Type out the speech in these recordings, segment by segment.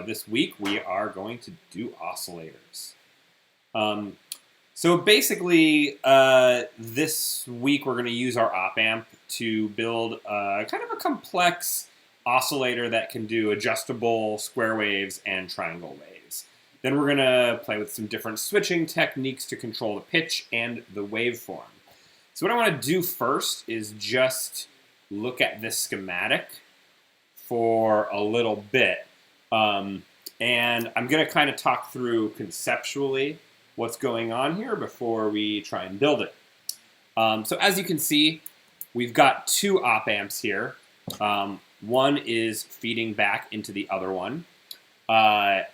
this week we are going to do oscillators. So basically, this week we're going to use our op amp to build kind of a complex oscillator that can do adjustable square waves and triangle waves. Then we're going to play with some different switching techniques to control the pitch and the waveform. So what I want to do first is just look at this schematic for a little bit. And I'm going to kind of talk through conceptually what's going on here before we try and build it. So as you can see, we've got two op amps here. One is feeding back into the other one. They're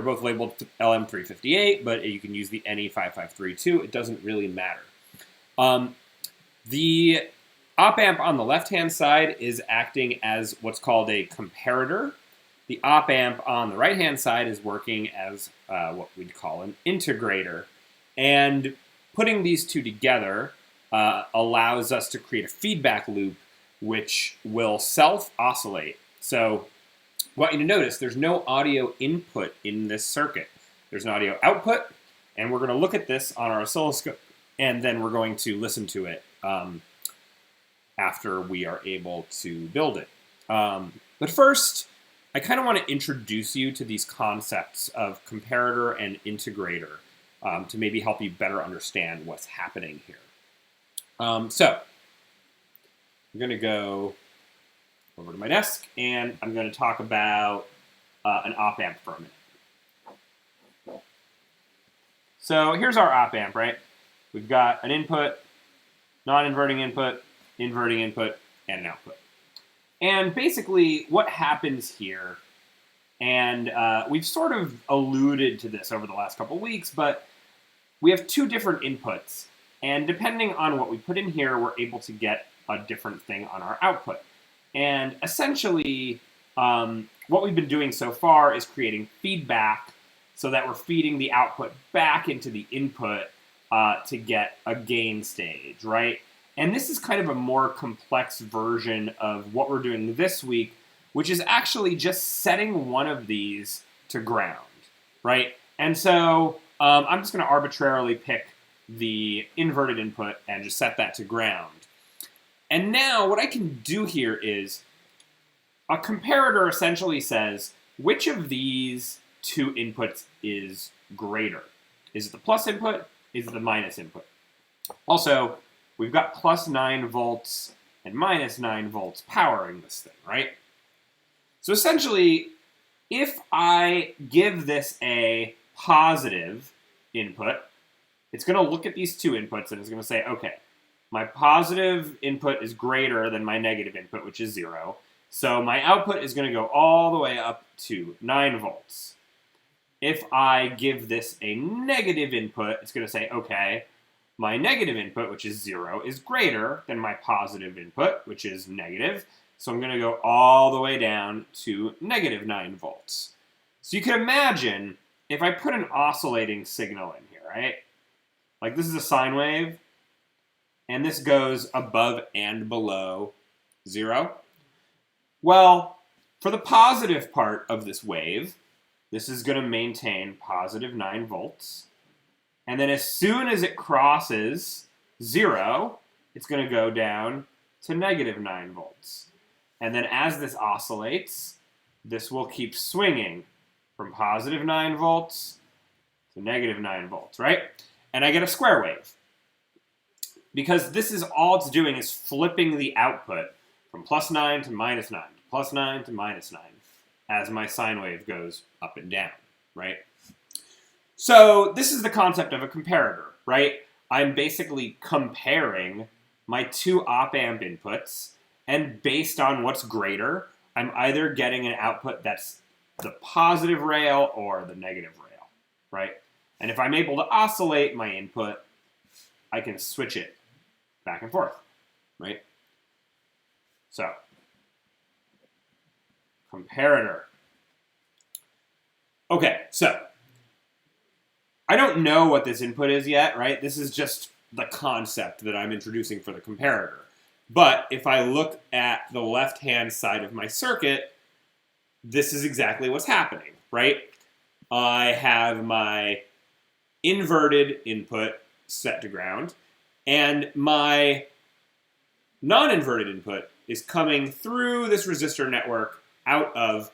both labeled LM358, but you can use the NE5532 too. It doesn't really matter. The op amp on the left-hand side is acting as what's called a comparator. The op amp on the right-hand side is working as what we'd call an integrator. And putting these two together allows us to create a feedback loop which will self-oscillate. So I want you to notice there's no audio input in this circuit. There's an audio output, and we're going to look at this on our oscilloscope, and then we're going to listen to it after we are able to build it. But first, I kind of want to introduce you to these concepts of comparator and integrator to maybe help you better understand what's happening here. So I'm going to go over to my desk, and I'm going to talk about an op amp for a minute. So here's our op amp, right? We've got an input, non-inverting input, inverting input, and an output. And basically what happens here, and we've sort of alluded to this over the last couple weeks, but we have two different inputs. And depending on what we put in here, we're able to get a different thing on our output. And essentially, what we've been doing so far is creating feedback so that we're feeding the output back into the input to get a gain stage, right? And this is kind of a more complex version of what we're doing this week, which is actually just setting one of these to ground, right? And so I'm just going to arbitrarily pick the inverted input and just set that to ground. And now what I can do here is a comparator essentially says which of these two inputs is greater. Is it the plus input? Is it the minus input? Also, we've got plus 9 volts and minus 9 volts powering this thing, right? So essentially, if I give this a positive input, it's going to look at these two inputs and it's going to say, okay, my positive input is greater than my negative input, which is 0. So my output is going to go all the way up to 9 volts. If I give this a negative input, it's going to say, okay, my negative input, which is 0, is greater than my positive input, which is negative. So I'm going to go all the way down to negative 9 volts. So you can imagine if I put an oscillating signal in here, right? Like this is a sine wave, and this goes above and below 0. Well, for the positive part of this wave, this is going to maintain positive 9 volts. And then as soon as it crosses 0, it's going to go down to negative 9 volts. And then as this oscillates, this will keep swinging from positive 9 volts to negative 9 volts, right? And I get a square wave. Because this is all it's doing is flipping the output from plus 9 to minus 9, plus 9 to minus 9, as my sine wave goes up and down, right? So this is the concept of a comparator, right? I'm basically comparing my two op amp inputs, and based on what's greater, I'm either getting an output that's the positive rail or the negative rail, right? And if I'm able to oscillate my input, I can switch it back and forth, right? So, comparator. Okay, so I don't know what this input is yet, right? This is just the concept that I'm introducing for the comparator. But if I look at the left-hand side of my circuit, this is exactly what's happening, right? I have my inverted input set to ground, and my non-inverted input is coming through this resistor network out of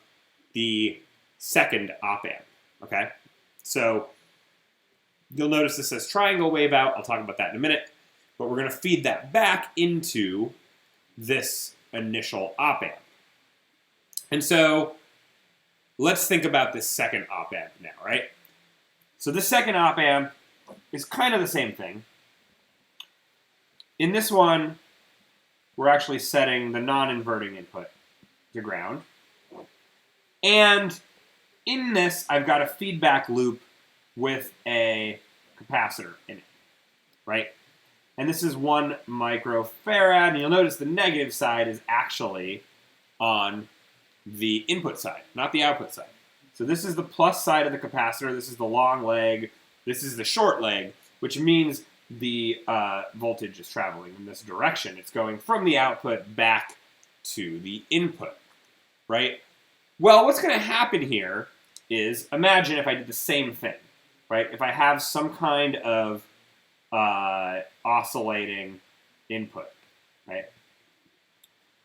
the second op-amp, okay? So you'll notice this says triangle wave out. I'll talk about that in a minute. But we're going to feed that back into this initial op-amp. And so let's think about this second op-amp now, right? So this second op-amp is kind of the same thing. In this one, we're actually setting the non-inverting input to ground. And in this, I've got a feedback loop with a capacitor in it, right? And this is 1 microfarad, and you'll notice the negative side is actually on the input side, not the output side. So this is the plus side of the capacitor, this is the long leg, this is the short leg, which means the voltage is traveling in this direction. It's going from the output back to the input, right? Well, what's going to happen here is, imagine if I did the same thing, right? If I have some kind of oscillating input, right?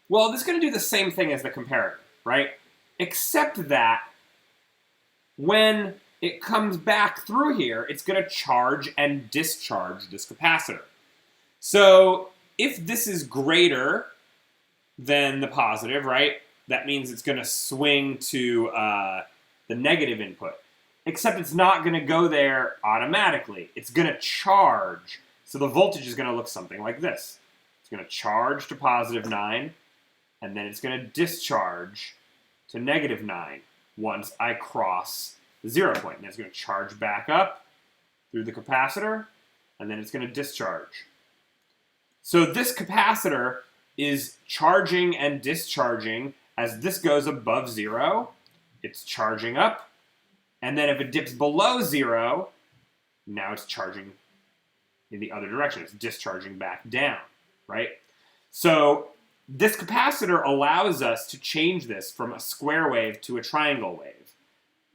Well, this is going to do the same thing as the comparator, right? Except that when it comes back through here, it's going to charge and discharge this capacitor. So if this is greater than the positive, right, that means it's going to swing to the negative input. Except it's not going to go there automatically. It's going to charge. So the voltage is going to look something like this. It's going to charge to positive 9, and then it's going to discharge to negative 9 once I cross the 0 point. And it's going to charge back up through the capacitor, and then it's going to discharge. So this capacitor is charging and discharging as this goes above 0. It's charging up. And then if it dips below 0, now it's charging in the other direction. It's discharging back down, right? So this capacitor allows us to change this from a square wave to a triangle wave,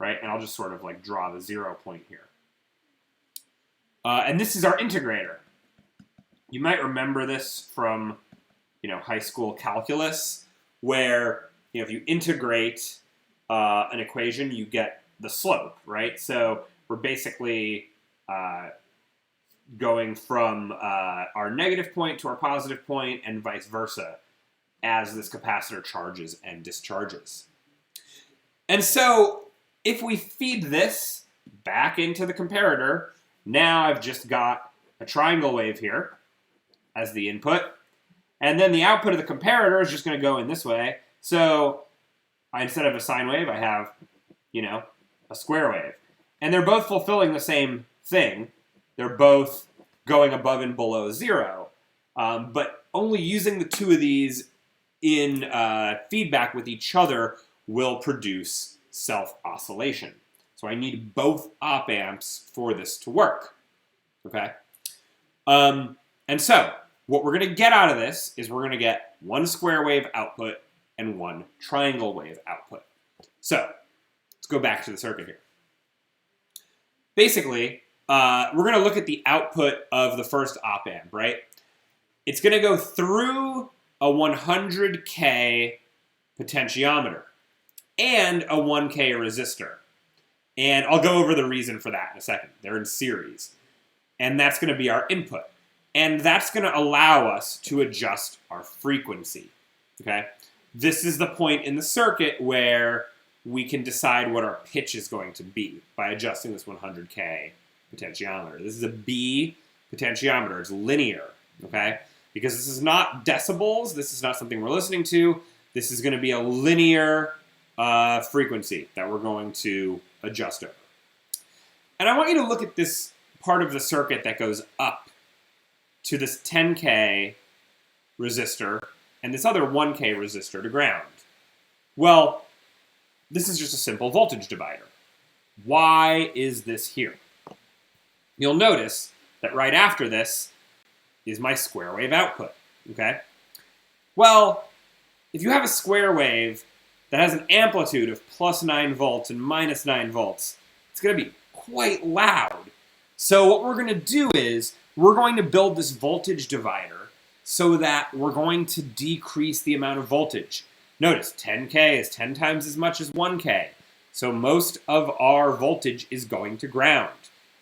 right? And I'll just sort of like draw the 0 point here. And this is our integrator. You might remember this from, high school calculus, where, if you integrate an equation, you get the slope, right? So we're basically going from our negative point to our positive point and vice versa as this capacitor charges and discharges. And so if we feed this back into the comparator, now I've just got a triangle wave here as the input, and then the output of the comparator is just going to go in this way. So instead of a sine wave, I have, a square wave. And they're both fulfilling the same thing. They're both going above and below 0. But only using the two of these in feedback with each other will produce self-oscillation. So I need both op-amps for this to work. Okay? And so what we're going to get out of this is we're going to get 1 square wave output and 1 triangle wave output. So let's go back to the circuit here. Basically, we're going to look at the output of the first op-amp, right? It's going to go through a 100K potentiometer and a 1K resistor. And I'll go over the reason for that in a second. They're in series. And that's going to be our input. And that's going to allow us to adjust our frequency, okay? This is the point in the circuit where we can decide what our pitch is going to be by adjusting this 100K potentiometer. This is a B potentiometer. It's linear, okay? Because this is not decibels. This is not something we're listening to. This is going to be a linear frequency that we're going to adjust over. And I want you to look at this part of the circuit that goes up to this 10K resistor and this other 1K resistor to ground. Well, this is just a simple voltage divider. Why is this here? You'll notice that right after this is my square wave output, okay? Well, if you have a square wave, that has an amplitude of plus 9 volts and minus 9 volts, it's going to be quite loud. So what we're going to do is we're going to build this voltage divider so that we're going to decrease the amount of voltage. Notice 10K is 10 times as much as 1K. So most of our voltage is going to ground.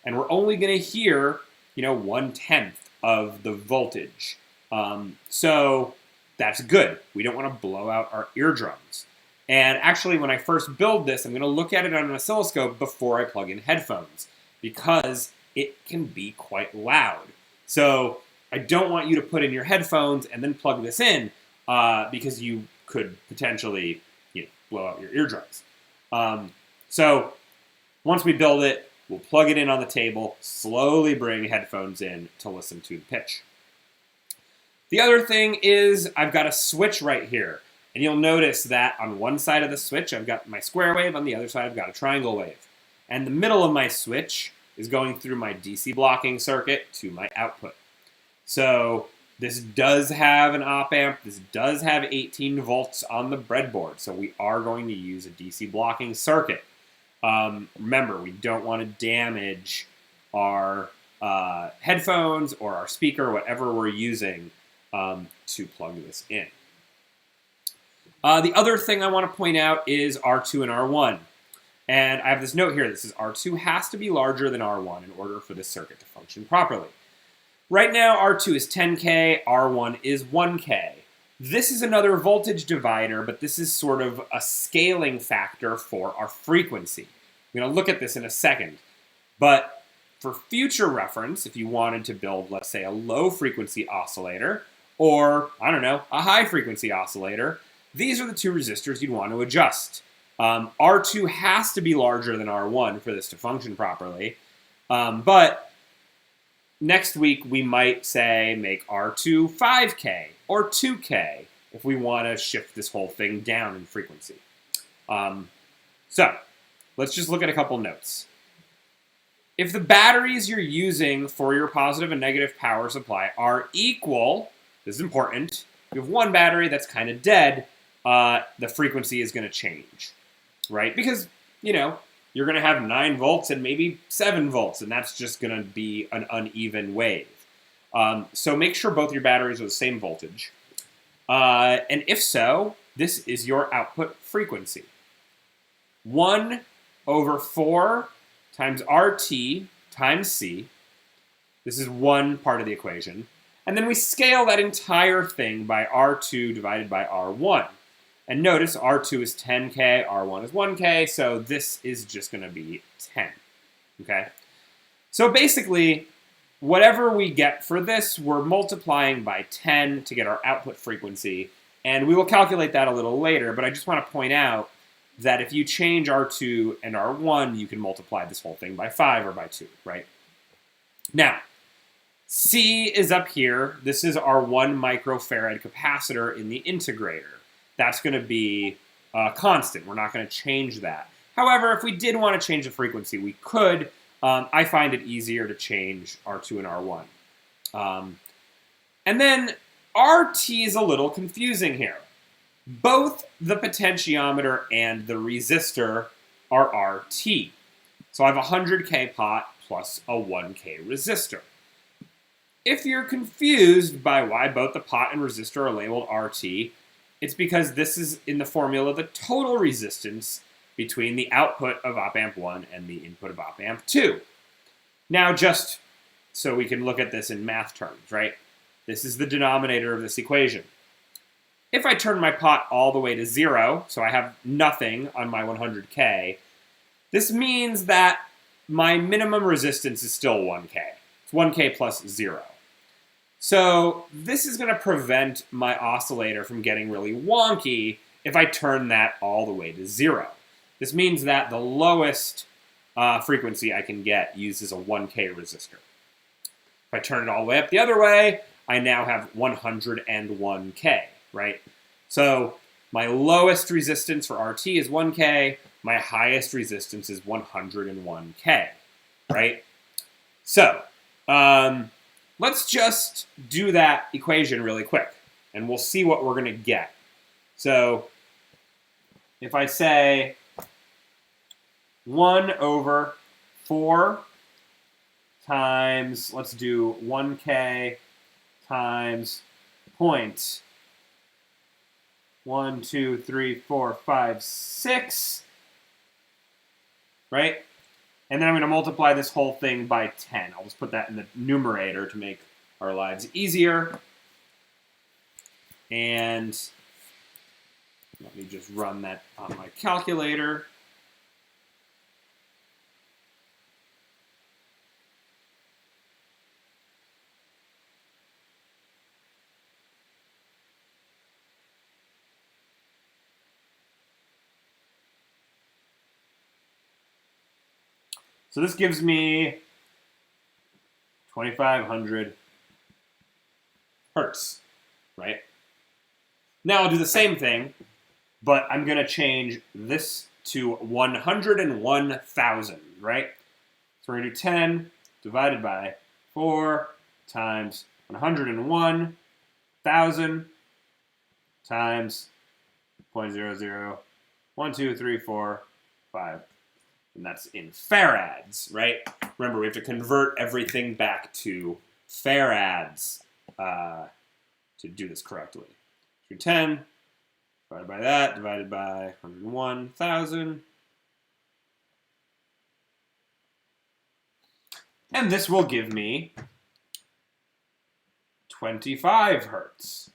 And we're only going to hear, 1/10 of the voltage. So that's good. We don't want to blow out our eardrums. And actually, when I first build this, I'm going to look at it on an oscilloscope before I plug in headphones because it can be quite loud. So I don't want you to put in your headphones and then plug this in because you could potentially blow out your eardrums. So once we build it, we'll plug it in on the table, slowly bring headphones in to listen to the pitch. The other thing is I've got a switch right here. And you'll notice that on one side of the switch, I've got my square wave. On the other side, I've got a triangle wave. And the middle of my switch is going through my DC blocking circuit to my output. So this does have an op amp. This does have 18 volts on the breadboard. So we are going to use a DC blocking circuit. Remember, we don't want to damage our headphones or our speaker, whatever we're using to plug this in. The other thing I want to point out is R2 and R1. And I have this note here that says R2 has to be larger than R1 in order for this circuit to function properly. Right now, R2 is 10K, R1 is 1K. This is another voltage divider, but this is sort of a scaling factor for our frequency. I'm going to look at this in a second. But for future reference, if you wanted to build, let's say, a low-frequency oscillator, or, I don't know, a high-frequency oscillator, these are the two resistors you'd want to adjust. R2 has to be larger than R1 for this to function properly. But next week, we might say make R2 5K or 2K if we want to shift this whole thing down in frequency. So let's just look at a couple notes. If the batteries you're using for your positive and negative power supply are equal, this is important, you have one battery that's kind of dead, the frequency is going to change, right? Because, you're going to have 9 volts and maybe 7 volts, and that's just going to be an uneven wave. So make sure both your batteries are the same voltage. And if so, this is your output frequency. 1/4 times RT times C. This is one part of the equation. And then we scale that entire thing by R2 divided by R1. And notice R2 is 10K, R1 is 1K, so this is just going to be 10, okay? So basically, whatever we get for this, we're multiplying by 10 to get our output frequency, and we will calculate that a little later, but I just want to point out that if you change R2 and R1, you can multiply this whole thing by 5 or by 2, right? Now, C is up here. This is our 1 microfarad capacitor in the integrator. That's going to be constant. We're not going to change that. However, if we did want to change the frequency, we could. I find it easier to change R2 and R1. And then RT is a little confusing here. Both the potentiometer and the resistor are RT. So I have a 100K pot plus a 1K resistor. If you're confused by why both the pot and resistor are labeled RT, it's because this is in the formula the total resistance between the output of op amp 1 and the input of op amp 2. Now, just so we can look at this in math terms, right? This is the denominator of this equation. If I turn my pot all the way to 0, so I have nothing on my 100K, this means that my minimum resistance is still 1K. It's 1K plus 0. So this is going to prevent my oscillator from getting really wonky if I turn that all the way to 0. This means that the lowest frequency I can get uses a 1K resistor. If I turn it all the way up the other way, I now have 101K, right? So my lowest resistance for RT is 1K. My highest resistance is 101K, right? So let's just do that equation really quick, and we'll see what we're going to get. So if I say 1 over 4 times, let's do 1K times point 1, 2, 3, 4, 5, 6, right? And then I'm going to multiply this whole thing by 10. I'll just put that in the numerator to make our lives easier. And let me just run that on my calculator. So this gives me 2,500 hertz, right? Now I'll do the same thing, but I'm going to change this to 101,000, right? So we're going to do 10 divided by 4 times 101,000 times 0.001234 5. And that's in farads, right? Remember, we have to convert everything back to farads to do this correctly. So 10 divided by that, divided by 101,000. And this will give me 25 hertz,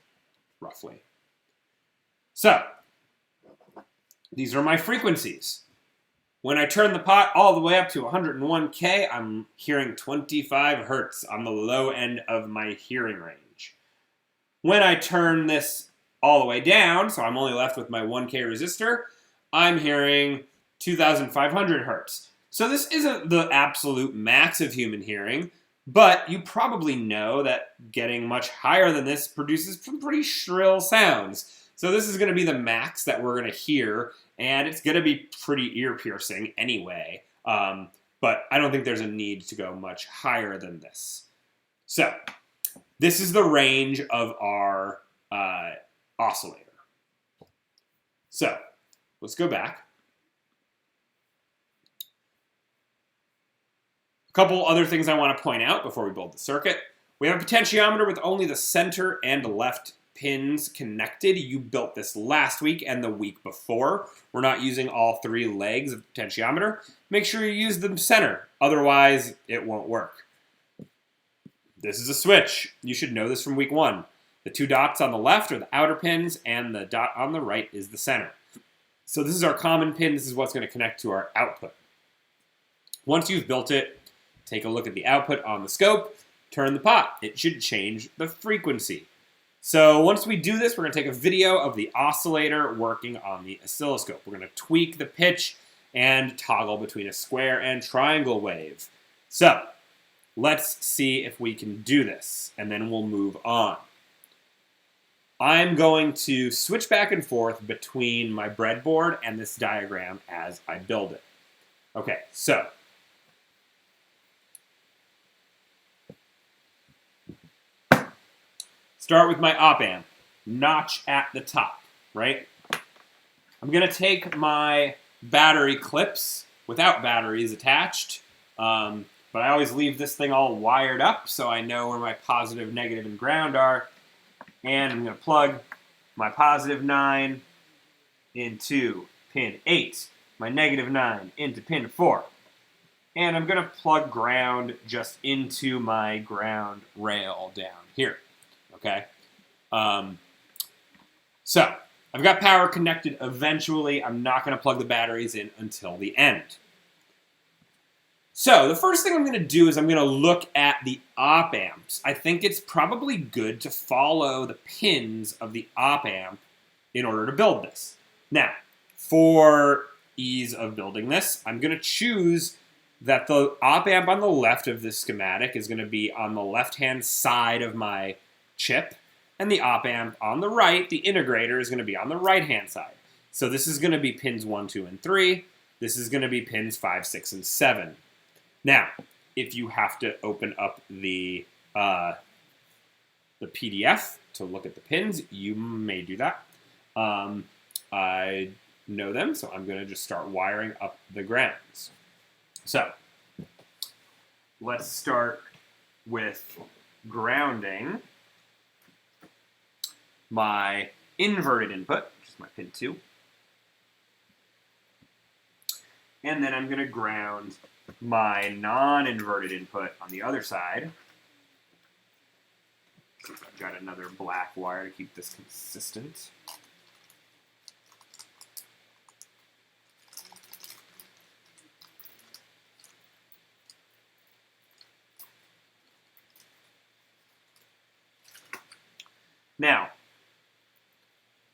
roughly. So, these are my frequencies. When I turn the pot all the way up to 101K, I'm hearing 25 hertz on the low end of my hearing range. When I turn this all the way down, so I'm only left with my 1K resistor, I'm hearing 2,500 hertz. So this isn't the absolute max of human hearing, but you probably know that getting much higher than this produces some pretty shrill sounds. So this is going to be the max that we're going to hear, and it's going to be pretty ear-piercing anyway. But I don't think there's a need to go much higher than this. So this is the range of our oscillator. So let's go back. A couple other things I want to point out before we build the circuit. We have a potentiometer with only the center and left pins connected. You built this last week and the week before. We're not using all 3 legs of the potentiometer. Make sure you use the center, otherwise it won't work. This is a switch. You should know this from week 1. The 2 dots on the left are the outer pins, and the dot on the right is the center. So this is our common pin. This is what's going to connect to our output. Once you've built it, take a look at the output on the scope, turn the pot. It should change the frequency. So once we do this, we're going to take a video of the oscillator working on the oscilloscope. We're going to tweak the pitch and toggle between a square and triangle wave. So let's see if we can do this, and then we'll move on. I'm going to switch back and forth between my breadboard and this diagram as I build it. Okay, so start with my op amp, notch at the top, right? I'm going to take my battery clips without batteries attached, but I always leave this thing all wired up so I know where my positive, negative, and ground are. And I'm going to plug my positive 9 into pin 8, my negative 9 into pin 4. And I'm going to plug ground just into my ground rail down here. Okay, so I've got power connected eventually. I'm not going to plug the batteries in until the end. So the first thing I'm going to do is I'm going to look at the op amps. I think it's probably good to follow the pins of the op amp in order to build this. Now, for ease of building this, I'm going to choose that the op amp on the left of this schematic is going to be on the left-hand side of my chip, and the op amp on the right, the integrator, is going to be on the right-hand side. So this is going to be pins 1, 2, and 3. This is going to be pins 5, 6, and 7. Now, if you have to open up the PDF to look at the pins, you may do that. I know them, so I'm going to just start wiring up the grounds. So let's start with grounding my inverted input, which is my pin 2. And then I'm going to ground my non-inverted input on the other side. So I've got another black wire to keep this consistent. Now,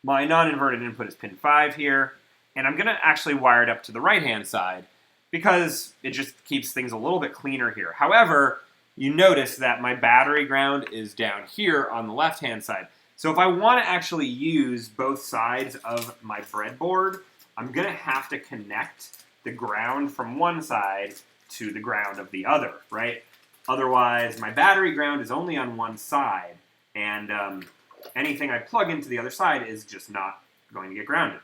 my non-inverted input is pin 5 here, and I'm going to actually wire it up to the right-hand side because it just keeps things a little bit cleaner here. However, you notice that my battery ground is down here on the left-hand side. So if I want to actually use both sides of my breadboard, I'm going to have to connect the ground from one side to the ground of the other, right? Otherwise, my battery ground is only on one side, and anything I plug into the other side is just not going to get grounded.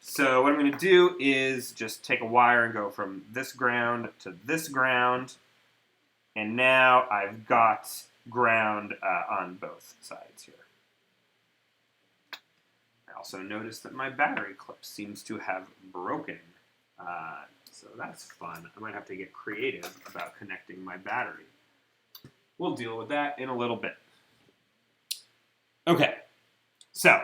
So what I'm going to do is just take a wire and go from this ground to this ground. And now I've got ground on both sides here. I also notice that my battery clip seems to have broken. So that's fun. I might have to get creative about connecting my battery. We'll deal with that in a little bit. Okay, so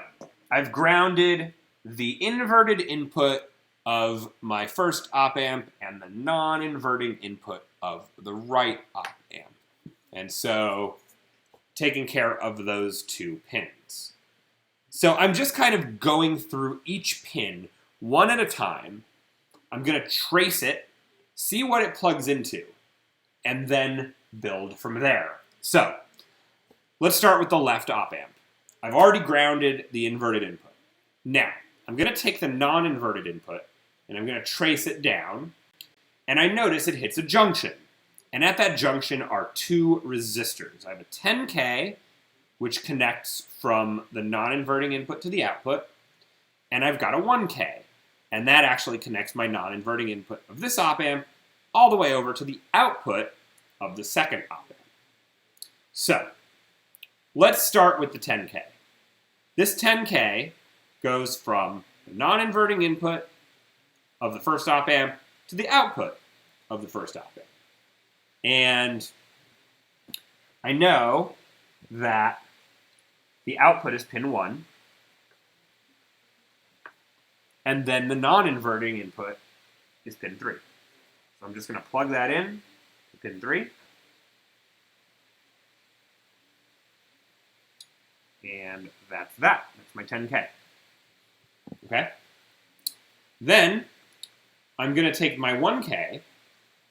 I've grounded the inverted input of my first op-amp and the non-inverting input of the right op-amp. And so taking care of those two pins. So I'm just kind of going through each pin one at a time. I'm going to trace it, see what it plugs into, and then build from there. So let's start with the left op-amp. I've already grounded the inverted input. Now, I'm going to take the non-inverted input, and I'm going to trace it down, and I notice it hits a junction. And at that junction are two resistors. I have a 10K, which connects from the non-inverting input to the output, and I've got a 1K, and that actually connects my non-inverting input of this op-amp all the way over to the output of the second op-amp. So, let's start with the 10K. This 10K goes from the non-inverting input of the first op-amp to the output of the first op-amp. And I know that the output is pin 1, and then the non-inverting input is pin 3. So I'm just going to plug that in to pin 3. And that's that. That's my 10K. Okay? Then I'm going to take my 1K,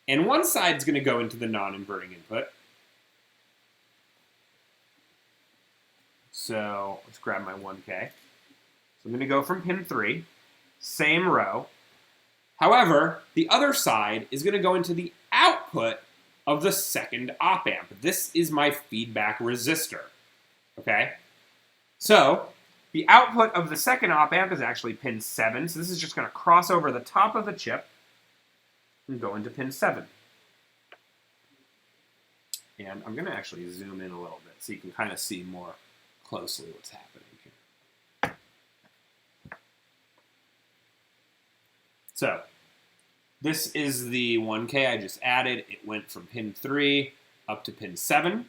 and one side's going to go into the non-inverting input. So let's grab my 1K. So I'm going to go from pin 3, same row. However, the other side is going to go into the output of the second op-amp. This is my feedback resistor. Okay? So the output of the second op-amp is actually pin 7. So this is just going to cross over the top of the chip and go into pin 7. And I'm going to actually zoom in a little bit so you can kind of see more closely what's happening here. So this is the 1K I just added. It went from pin 3 up to pin 7.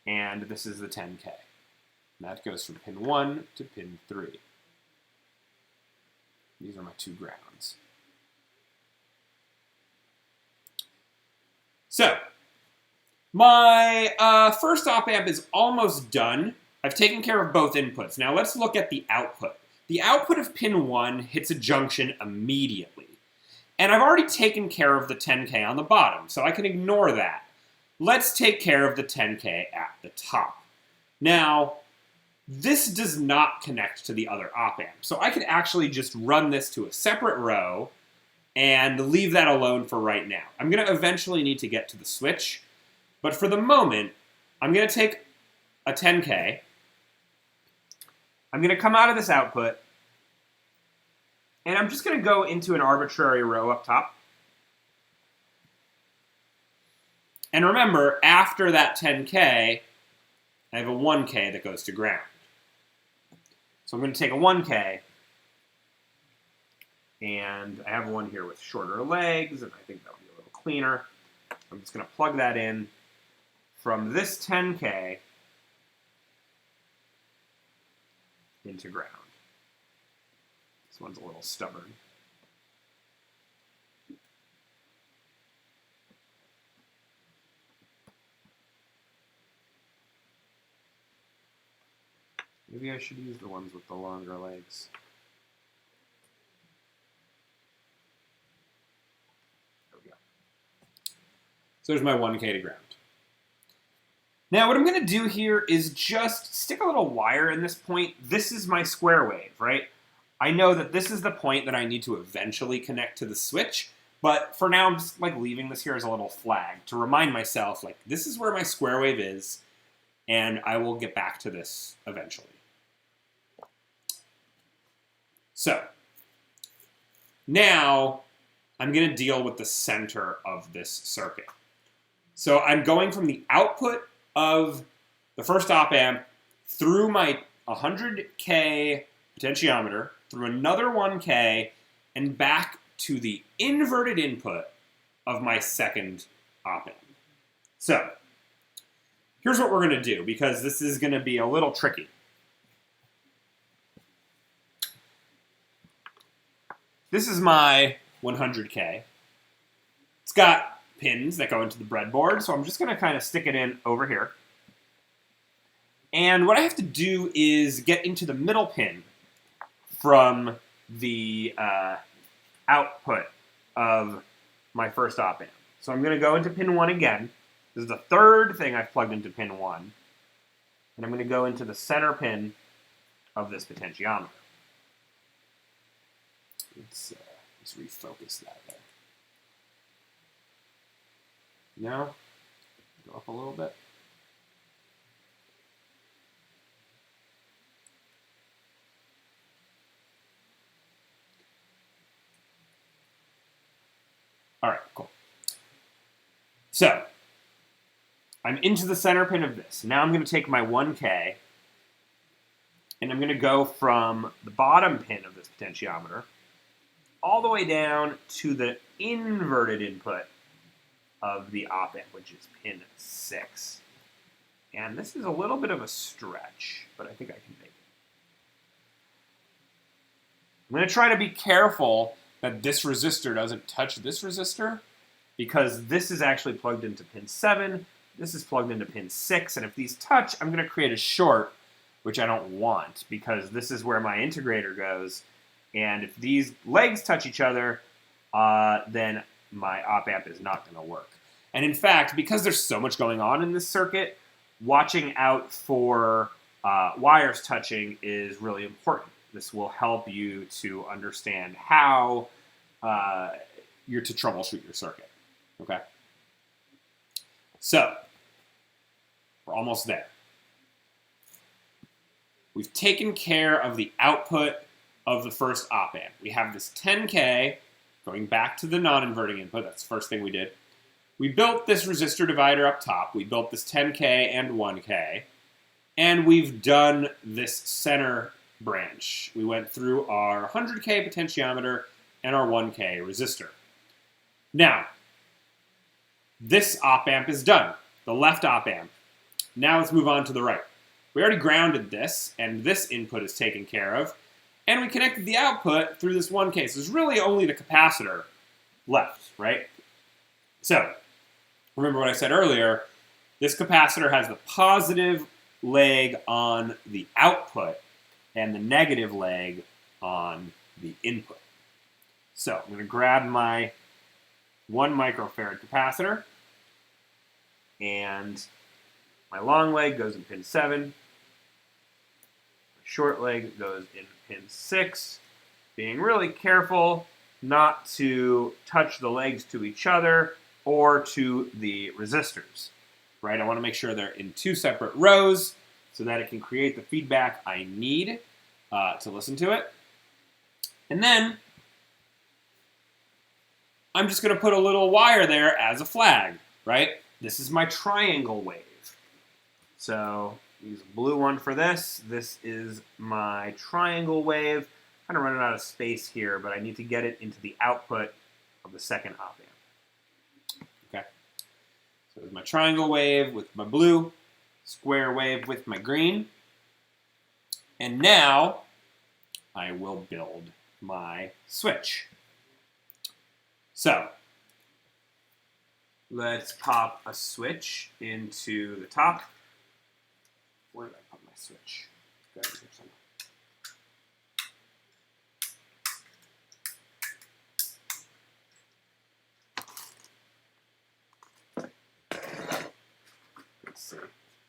And this is the 10K. And that goes from pin 1 to pin 3. These are my two grounds. So, my first op-amp is almost done. I've taken care of both inputs. Now let's look at the output. The output of pin 1 hits a junction immediately. And I've already taken care of the 10K on the bottom, so I can ignore that. Let's take care of the 10K at the top. Now, this does not connect to the other op-amp, so I could actually just run this to a separate row and leave that alone for right now. I'm going to eventually need to get to the switch, but for the moment, I'm going to take a 10K. I'm going to come out of this output, And I'm just going to go into an arbitrary row up top. And remember, after that 10K, I have a 1K that goes to ground. So I'm going to take a 1K, and I have one here with shorter legs, and I think that'll be a little cleaner. I'm just going to plug that in from this 10K into ground. This one's a little stubborn. Maybe I should use the ones with the longer legs. There we go. So there's my 1K to ground. Now what I'm going to do here is just stick a little wire in this point. This is my square wave, right? I know that this is the point that I need to eventually connect to the switch, but for now I'm just like leaving this here as a little flag to remind myself, like, this is where my square wave is, and I will get back to this eventually. So now I'm going to deal with the center of this circuit. So I'm going from the output of the first op amp through my 100K potentiometer, through another 1K, and back to the inverted input of my second op amp. So here's what we're going to do, because this is going to be a little tricky. This is my 100K. It's got pins that go into the breadboard, so I'm just going to kind of stick it in over here. And what I have to do is get into the middle pin from the output of my first op amp. So I'm going to go into pin 1 again. This is the third thing I've plugged into pin 1. And I'm going to go into the center pin of this potentiometer. Let's refocus that there. Now, go up a little bit. All right, cool. So, I'm into the center pin of this. Now I'm going to take my 1K, and I'm going to go from the bottom pin of this potentiometer all the way down to the inverted input of the op amp, which is pin 6. And this is a little bit of a stretch, but I think I can make it. I'm going to try to be careful that this resistor doesn't touch this resistor, because this is actually plugged into pin 7, this is plugged into pin 6, and if these touch, I'm going to create a short, which I don't want, because this is where my integrator goes, and if these legs touch each other, then my op amp is not going to work. And in fact, because there's so much going on in this circuit, watching out for wires touching is really important. This will help you to understand how you're to troubleshoot your circuit. Okay? So, we're almost there. We've taken care of the output of the first op amp. We have this 10K going back to the non-inverting input. That's the first thing we did. We built this resistor divider up top. We built this 10K and 1K. And we've done this center branch. We went through our 100K potentiometer and our 1K resistor. Now, this op amp is done, the left op amp. Now let's move on to the right. We already grounded this, and this input is taken care of, and we connected the output through this 1K. So there's really only the capacitor left, right? So, remember what I said earlier, this capacitor has the positive leg on the output and the negative leg on the input. So I'm going to grab my 1 microfarad capacitor, and my long leg goes in pin 7. My short leg goes in pin 6, being really careful not to touch the legs to each other or to the resistors, right? I want to make sure they're in 2 separate rows so that it can create the feedback I need to listen to it. And then I'm just going to put a little wire there as a flag, right? This is my triangle wave. So use a blue one for this. This is my triangle wave. I'm kind of running out of space here, but I need to get it into the output of the second op amp. Okay. So there's my triangle wave with my blue, square wave with my green. And now I will build my switch. So let's pop a switch into the top. Where did I put my switch? Got it here somewhere. Let's see.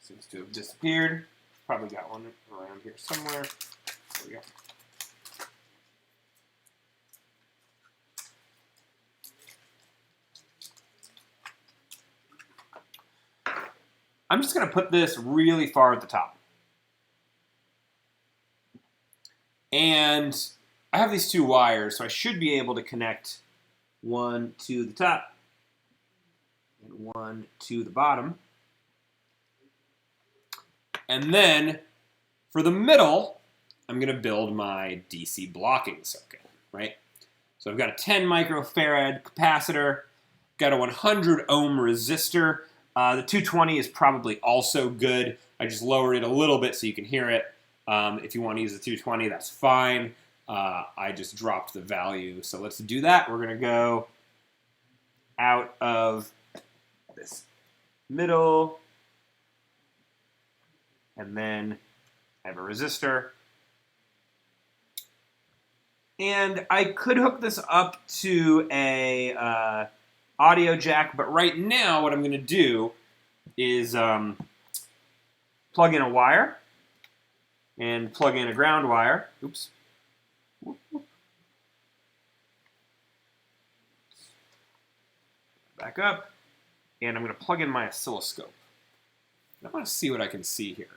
Seems to have disappeared. Probably got one around here somewhere. There we go. I'm just going to put this really far at the top. And I have these two wires, so I should be able to connect one to the top and one to the bottom. And then for the middle, I'm going to build my DC blocking circuit, right? So I've got a 10 microfarad capacitor, got a 100 ohm resistor. The 220 is probably also good. I just lowered it a little bit so you can hear it. If you want to use the 220, that's fine. I just dropped the value. So let's do that. We're going to go out of this middle. And then I have a resistor. And I could hook this up to a audio jack, but right now what I'm going to do is plug in a wire and plug in a ground wire. Oops. Back up. And I'm going to plug in my oscilloscope. I want to see what I can see here.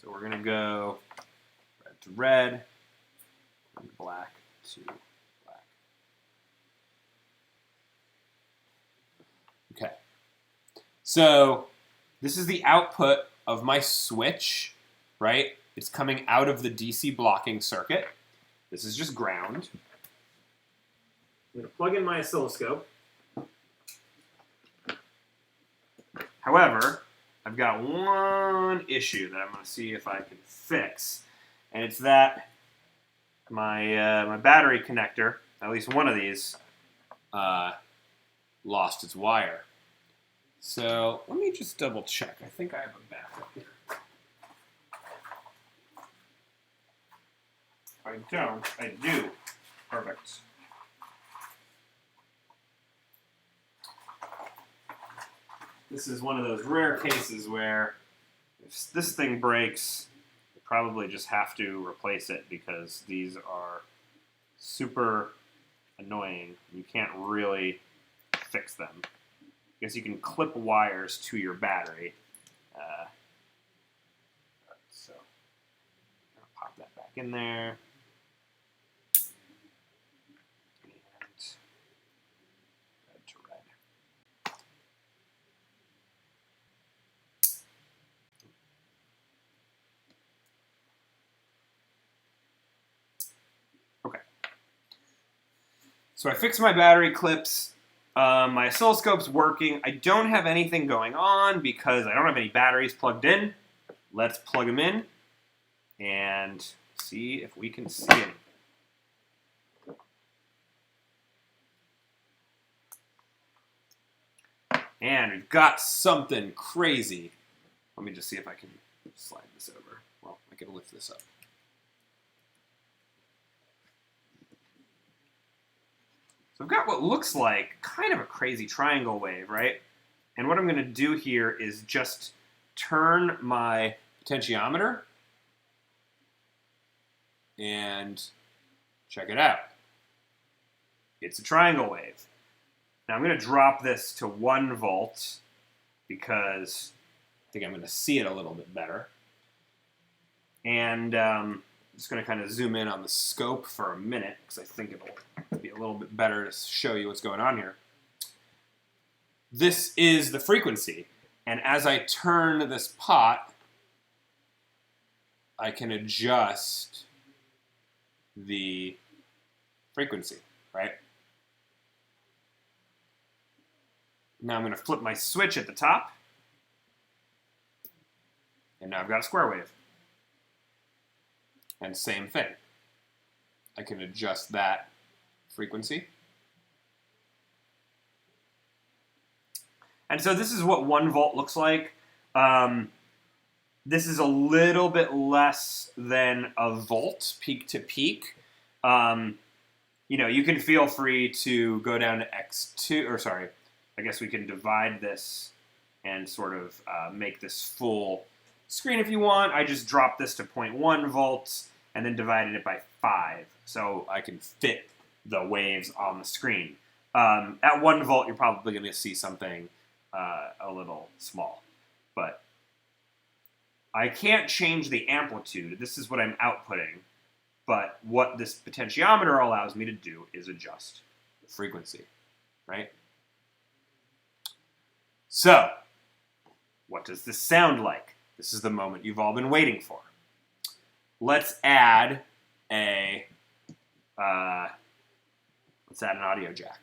So we're going to go red to red, and black to black. Okay. So this is the output of my switch, right? It's coming out of the DC blocking circuit. This is just ground. I'm going to plug in my oscilloscope. However, I've got one issue that I'm going to see if I can fix, and it's that my battery connector, at least one of these, lost its wire. So let me just double check. I think I have a backup here. If I don't, I do. Perfect. This is one of those rare cases where if this thing breaks, you probably just have to replace it because these are super annoying. You can't really fix them. I guess you can clip wires to your battery. So I'm going to pop that back in there. And red to red. Okay. So I fixed my battery clips. My oscilloscope's working. I don't have anything going on because I don't have any batteries plugged in. Let's plug them in and see if we can see anything. And we've got something crazy. Let me just see if I can slide this over. Well, I can lift this up. So I've got what looks like kind of a crazy triangle wave, right? And what I'm going to do here is just turn my potentiometer and check it out. It's a triangle wave. Now I'm going to drop this to 1 volt because think I'm going to see it a little bit better. And I'm just going to kind of zoom in on the scope for a minute because I think it'll be a little bit better to show you what's going on here. This is the frequency. And as I turn this pot, I can adjust the frequency, right? Now I'm going to flip my switch at the top. And now I've got a square wave. And same thing. I can adjust that frequency. And so this is what 1 volt looks like. This is a little bit less than a volt peak to peak. You know, you can feel free to go down to X2, or sorry, I guess we can divide this and sort of make this full screen if you want. I just dropped this to 0.1 volts and then divided it by 5 so I can fit the waves on the screen. At 1 volt, you're probably going to see something a little small, but I can't change the amplitude. This is what I'm outputting, but what this potentiometer allows me to do is adjust the frequency, right? So, what does this sound like? This is the moment you've all been waiting for. Let's add an audio jack.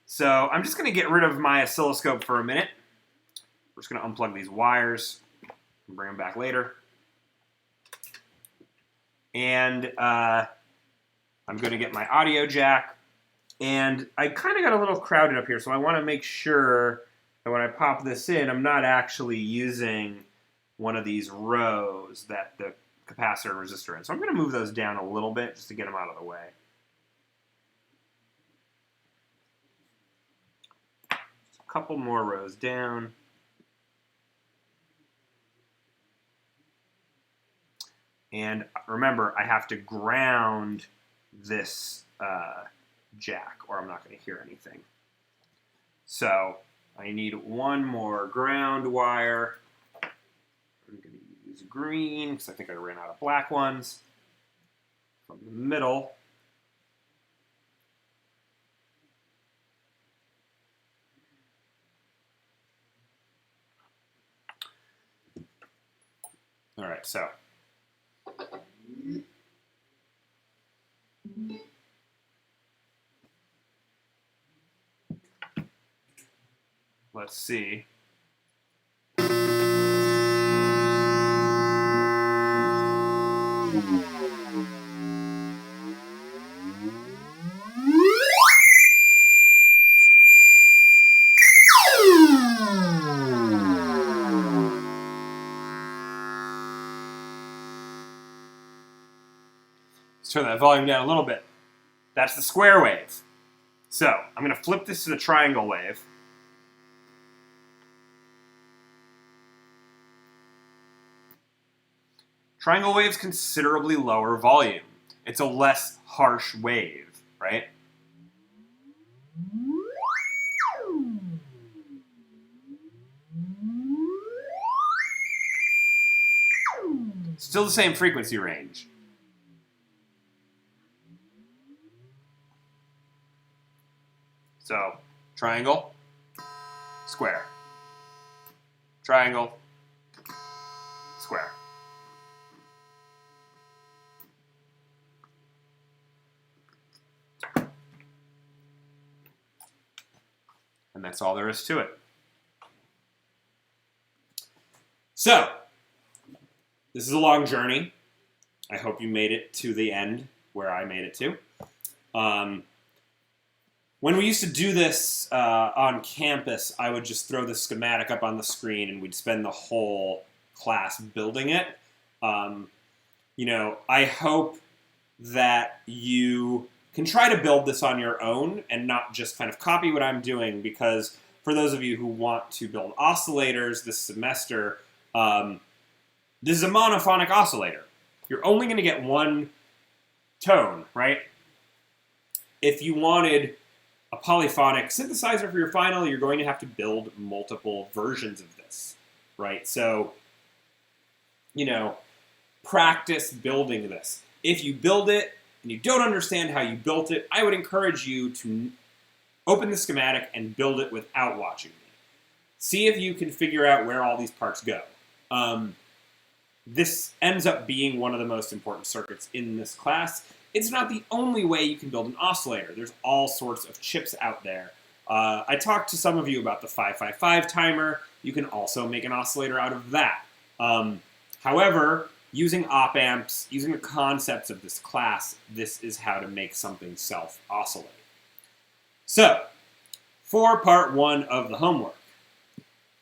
So I'm just going to get rid of my oscilloscope for a minute. We're just going to unplug these wires and bring them back later. And I'm going to get my audio jack. And I kind of got a little crowded up here, so I want to make sure that when I pop this in, I'm not actually using one of these rows that the capacitor and resistor in. So I'm going to move those down a little bit just to get them out of the way. Just a couple more rows down. And remember, I have to ground this jack, or I'm not going to hear anything. So I need one more ground wire. I'm going to use green because I think I ran out of black ones. From the middle. All right, so let's see. Let's turn that volume down a little bit. That's the square wave. So I'm going to flip this to the triangle wave. Triangle wave's considerably lower volume. It's a less harsh wave, right? Still the same frequency range. So, triangle, square. Triangle, square. And that's all there is to it. So, this is a long journey. I hope you made it to the end where I made it to. When we used to do this on campus, I would just throw the schematic up on the screen and we'd spend the whole class building it. You know, I hope that you can try to build this on your own and not just kind of copy what I'm doing, because for those of you who want to build oscillators this semester, this is a monophonic oscillator. You're only going to get one tone, right? If you wanted a polyphonic synthesizer for your final, you're going to have to build multiple versions of this. right? So, practice building this. If you build it and you don't understand how you built it, I would encourage you to open the schematic and build it without watching me. See if you can figure out where all these parts go. This ends up being one of the most important circuits in this class. It's not the only way you can build an oscillator. There's all sorts of chips out there. I talked to some of you about the 555 timer. You can also make an oscillator out of that. However, using op amps, using the concepts of this class, this is how to make something self-oscillate. So, for part 1 of the homework,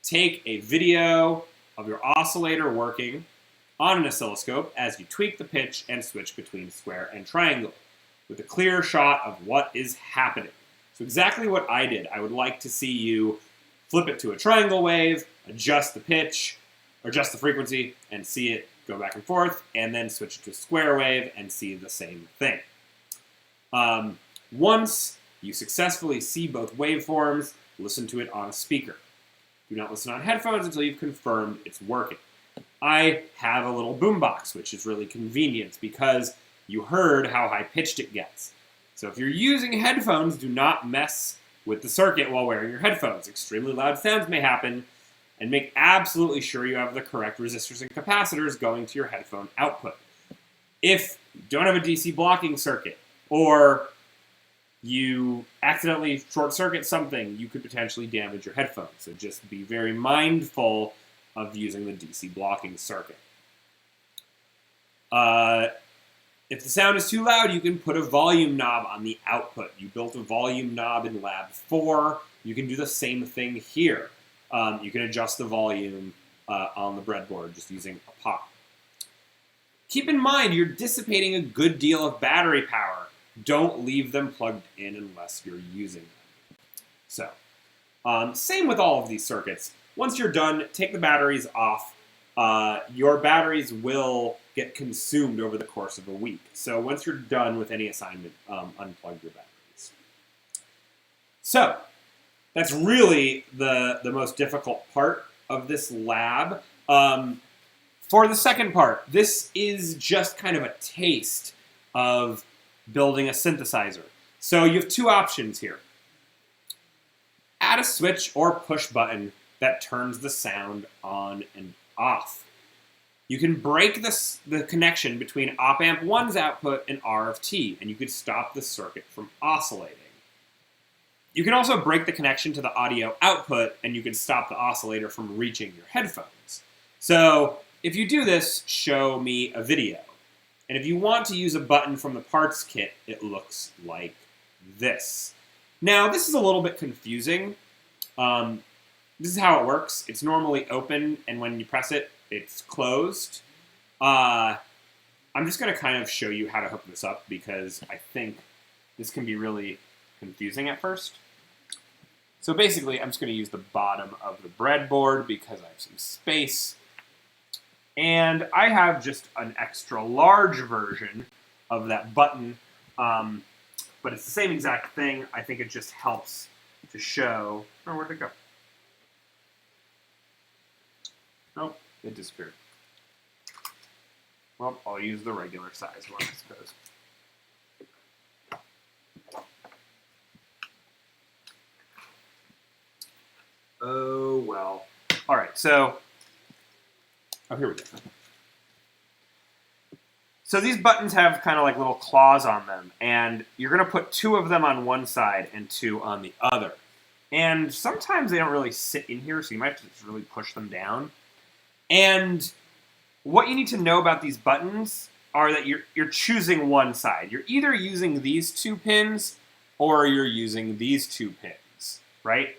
take a video of your oscillator working on an oscilloscope as you tweak the pitch and switch between square and triangle with a clear shot of what is happening. So exactly what I did. I would like to see you flip it to a triangle wave, adjust the pitch, or adjust the frequency, and see it go back and forth, and then switch it to a square wave and see the same thing. Once you successfully see both waveforms, listen to it on a speaker. Do not listen on headphones until you've confirmed it's working. I have a little boombox, which is really convenient because you heard how high-pitched it gets. So if you're using headphones, do not mess with the circuit while wearing your headphones. Extremely loud sounds may happen, and make absolutely sure you have the correct resistors and capacitors going to your headphone output. If you don't have a DC blocking circuit, or you accidentally short-circuit something, you could potentially damage your headphones. So just be very mindful of using the DC blocking circuit. If the sound is too loud, you can put a volume knob on the output. You built a volume knob in Lab 4. You can do the same thing here. You can adjust the volume on the breadboard just using a pop. Keep in mind, you're dissipating a good deal of battery power. Don't leave them plugged in unless you're using them. So, same with all of these circuits. Once you're done, take the batteries off. Your batteries will get consumed over the course of a week. So once you're done with any assignment, unplug your batteries. So that's really the most difficult part of this lab. For the second part, this is just kind of a taste of building a synthesizer. So you have two options here. Add a switch or push button that turns the sound on and off. You can break the connection between op-amp 1's output and R of T, and you could stop the circuit from oscillating. You can also break the connection to the audio output, and you can stop the oscillator from reaching your headphones. So if you do this, show me a video. And if you want to use a button from the parts kit, it looks like this. Now, this is a little bit confusing. This is how it works. It's normally open, and when you press it, it's closed. I'm just going to kind of show you how to hook this up because I think this can be really confusing at first. So basically, I'm just going to use the bottom of the breadboard because I have some space. And I have just an extra large version of that button, but it's the same exact thing. I think it just helps to show... Oh, where'd it go? Nope, it disappeared. Well, I'll use the regular size one, I suppose. Oh, well. All right, so... Oh, here we go. So these buttons have kind of like little claws on them, and you're going to put two of them on one side and two on the other. And sometimes they don't really sit in here, so you might have to just really push them down. And what you need to know about these buttons are that you're choosing one side. You're either using these two pins or you're using these two pins, right?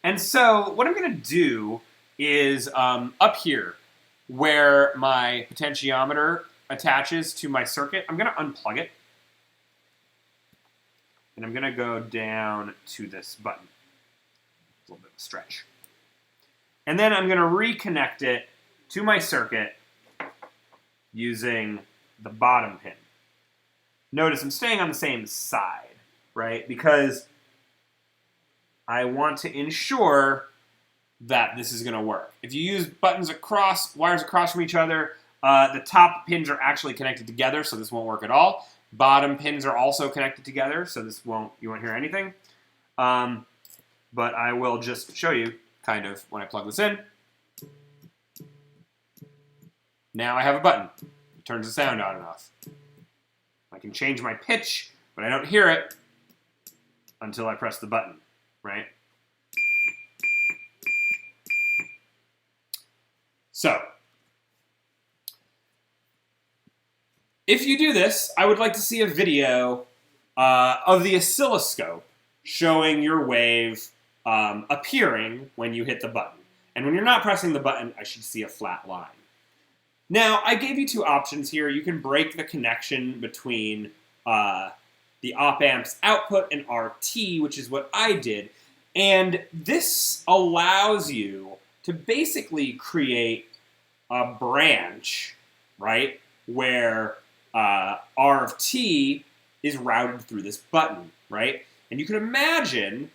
And so what I'm going to do is up here where my potentiometer attaches to my circuit, I'm going to unplug it. And I'm going to go down to this button. A little bit of a stretch. And then I'm going to reconnect it to my circuit using the bottom pin. Notice I'm staying on the same side, right? Because I want to ensure that this is going to work. If you use buttons across, wires across from each other, the top pins are actually connected together, so this won't work at all. Bottom pins are also connected together, so you won't hear anything. But I will just show you kind of when I plug this in. Now I have a button. It turns the sound on and off. I can change my pitch, but I don't hear it until I press the button, right? So, if you do this, I would like to see a video of the oscilloscope showing your wave appearing when you hit the button. And when you're not pressing the button, I should see a flat line. Now, I gave you two options here. You can break the connection between the op-amp's output and RT, which is what I did. And this allows you to basically create a branch, right, where R of T is routed through this button, right? And you can imagine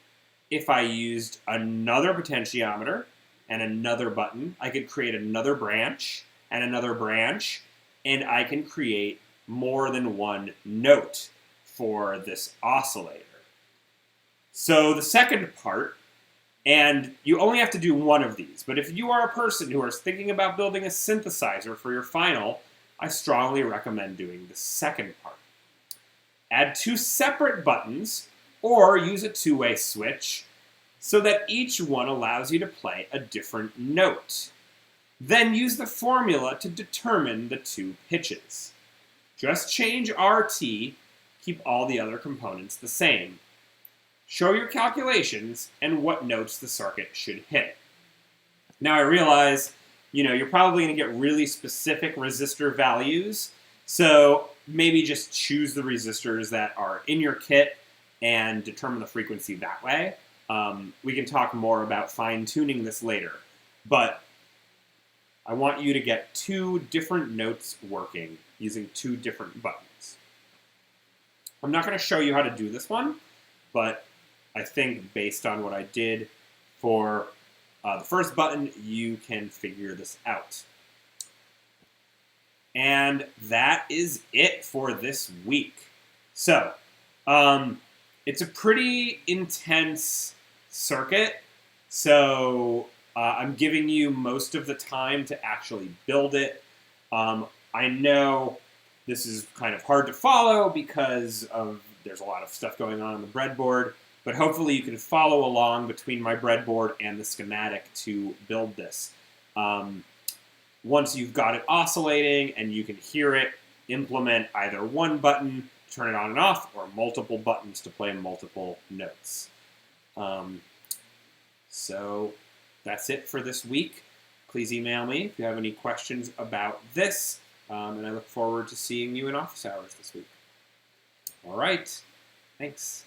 if I used another potentiometer and another button, I could create another branch and another branch, and I can create more than one note for this oscillator. So the second part, and you only have to do one of these, but if you are a person who is thinking about building a synthesizer for your final, I strongly recommend doing the second part. Add two separate buttons, or use a two-way switch, so that each one allows you to play a different note. Then use the formula to determine the two pitches. Just change RT, keep all the other components the same. Show your calculations and what notes the circuit should hit. Now I realize, you're probably going to get really specific resistor values, so maybe just choose the resistors that are in your kit and determine the frequency that way. We can talk more about fine-tuning this later, but I want you to get two different notes working using two different buttons. I'm not going to show you how to do this one, but I think based on what I did for the first button, you can figure this out. And that is it for this week. So, it's a pretty intense circuit, so I'm giving you most of the time to actually build it. I know this is kind of hard to follow because there's a lot of stuff going on the breadboard, but hopefully you can follow along between my breadboard and the schematic to build this. Once you've got it oscillating and you can hear it, implement either one button to turn it on and off or multiple buttons to play multiple notes. So that's it for this week. Please email me if you have any questions about this, and I look forward to seeing you in office hours this week. All right, thanks.